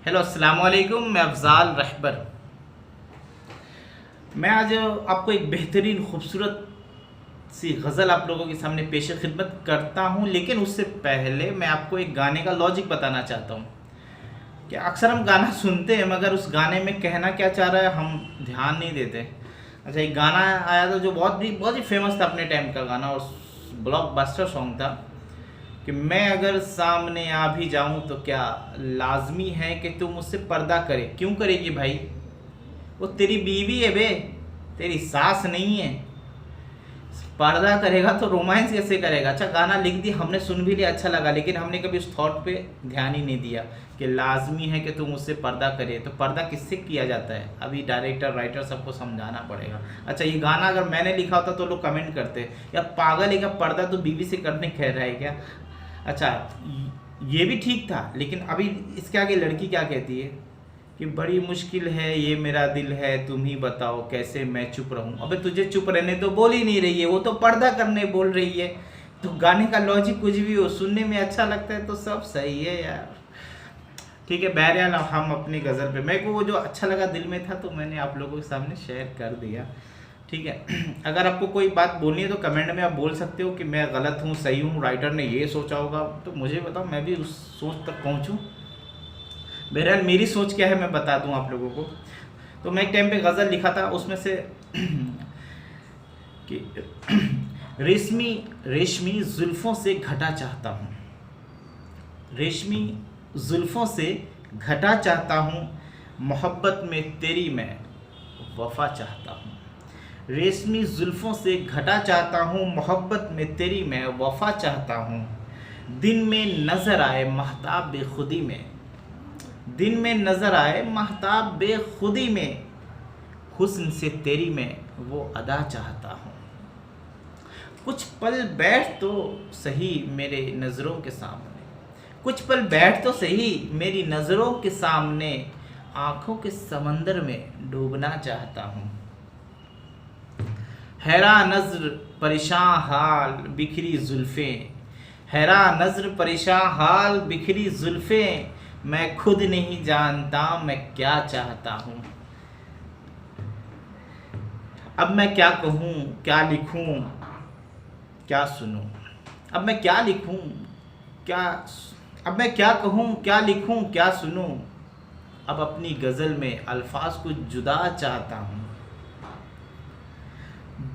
Hello अस्सलाम वालेकुम, मैं अफजाल रहबर। मैं आज आपको एक बेहतरीन खूबसूरत सी गज़ल आप लोगों के सामने पेश खिदमत करता हूँ, लेकिन उससे पहले मैं आपको एक गाने का लॉजिक बताना चाहता हूँ कि अक्सर हम गाना सुनते हैं मगर उस गाने में कहना क्या चाह रहा है हम ध्यान नहीं देते। अच्छा, एक गाना आया था जो बहुत ही फेमस था अपने टाइम का गाना, और ब्लॉकबस्टर सॉन्ग था कि मैं अगर सामने आ भी जाऊं तो क्या लाजमी है कि तुम मुझसे पर्दा करे। क्यों करेगी भाई, वो तेरी बीवी है बे, तेरी सास नहीं है। पर्दा करेगा तो रोमांस कैसे करेगा। अच्छा, गाना लिख दिया हमने, सुन भी लिया, अच्छा लगा, लेकिन हमने कभी उस थॉट पे ध्यान ही नहीं दिया कि लाजमी है कि तुम मुझसे पर्दा करे। तो पर्दा किससे किया जाता है, अभी डायरेक्टर राइटर सबको समझाना पड़ेगा। अच्छा, ये गाना अगर मैंने लिखा होता तो लोग कमेंट करते या पागल है क्या, पर्दा तो बीवी से करने कह रहा है क्या। अच्छा, ये भी ठीक था, लेकिन अभी इसके आगे लड़की क्या कहती है कि बड़ी मुश्किल है ये मेरा दिल है, तुम ही बताओ कैसे मैं चुप रहूं। अबे तुझे चुप रहने तो बोल ही नहीं रही है, वो तो पर्दा करने बोल रही है। तो गाने का लॉजिक कुछ भी हो, सुनने में अच्छा लगता है तो सब सही है यार। ठीक है, बहरहाल हम अपनी गज़ल पे, मेरे को वो जो अच्छा लगा दिल में था तो मैंने आप लोगों के सामने शेयर कर दिया। ठीक है, अगर आपको कोई बात बोलनी है तो कमेंट में आप बोल सकते हो कि मैं गलत हूँ, सही हूँ, राइटर ने ये सोचा होगा, तो मुझे बताओ, मैं भी उस सोच तक पहुँचूँ। बहरहाल मेरी सोच क्या है मैं बता दूँ आप लोगों को। तो मैं एक टाइम पे गज़ल लिखा था, उसमें से कि रेशमी रेशमी जुल्फ़ों से घटा चाहता हूँ, रेशमी जुल्फ़ों से घटा चाहता हूँ, मोहब्बत में तेरी मैं वफ़ा चाहता हूँ। रेशमी जुल्फ़ों से घटा चाहता हूँ, मोहब्बत में तेरी मैं वफ़ा चाहता हूँ। दिन में नज़र आए महताब बेखुदी में, दिन में नज़र आए महताब बेखुदी में, हुस्न से तेरी मैं वो अदा चाहता हूँ। कुछ पल बैठ तो सही मेरे नज़रों के सामने, कुछ पल बैठ तो सही मेरी नज़रों के सामने, आँखों के समंदर में डूबना चाहता हूँ। हैरा नज़र परेशान हाल बिखरी जुल्फ़ें, हैरा नज़र परेशान हाल बिखरी जुल्फ़ें, मैं खुद नहीं जानता मैं क्या चाहता हूँ। अब मैं क्या कहूँ क्या लिखूँ क्या सुनूँ, अब मैं क्या लिखूँ क्या, अब मैं क्या कहूँ क्या लिखूँ क्या सुनूँ, अब अपनी गज़ल में अल्फाज को जुदा चाहता हूँ।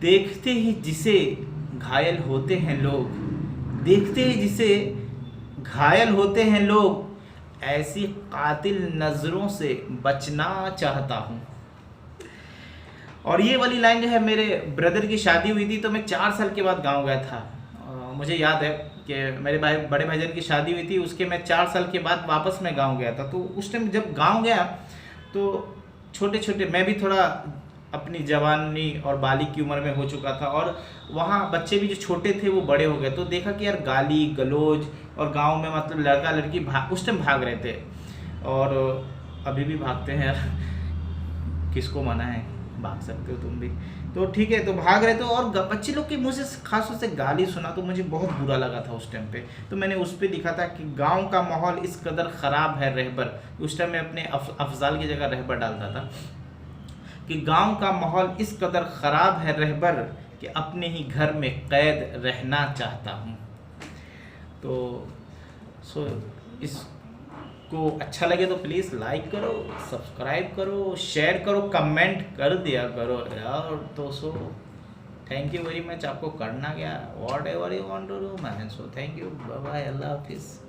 देखते ही जिसे घायल होते हैं लोग, देखते ही जिसे घायल होते हैं लोग, ऐसी कातिल नज़रों से बचना चाहता हूँ। और ये वाली लाइन जो है, मेरे ब्रदर की शादी हुई थी तो मैं 4 साल के बाद गाँव गया था। मुझे याद है कि मेरे बड़े भाईजान की शादी हुई थी, उसके मैं 4 साल के बाद वापस मैं गाँव गया था। तो उस टाइम जब गाँव गया तो छोटे छोटे, मैं भी थोड़ा अपनी जवानी और बालिग की उम्र में हो चुका था, और वहाँ बच्चे भी जो छोटे थे वो बड़े हो गए। तो देखा कि यार गाली गलौज, और गांव में मतलब लड़का लड़की उस टाइम भाग रहे थे, और अभी भी भागते हैं यार, किसको मना है, भाग सकते हो तुम भी। तो ठीक है, तो भाग रहे थे और बच्चे लोग के मुँह से खास तौर से गाली सुना तो मुझे बहुत बुरा लगा था उस टाइम पे। तो मैंने उस पर लिखा था कि गांव का माहौल इस कदर ख़राब है रहबर, उस टाइम मैं अपने अफजाल की जगह रहबर डालता था कि गांव का माहौल इस कदर ख़राब है रहबर कि अपने ही घर में कैद रहना चाहता हूँ। तो इसको अच्छा लगे तो प्लीज़ लाइक करो, सब्सक्राइब करो, शेयर करो, कमेंट कर दिया करो यार। तो थैंक यू वेरी मच। आपको करना क्या, whatever you want to do man. So thank you, bye bye, अल्लाह हाफिज़।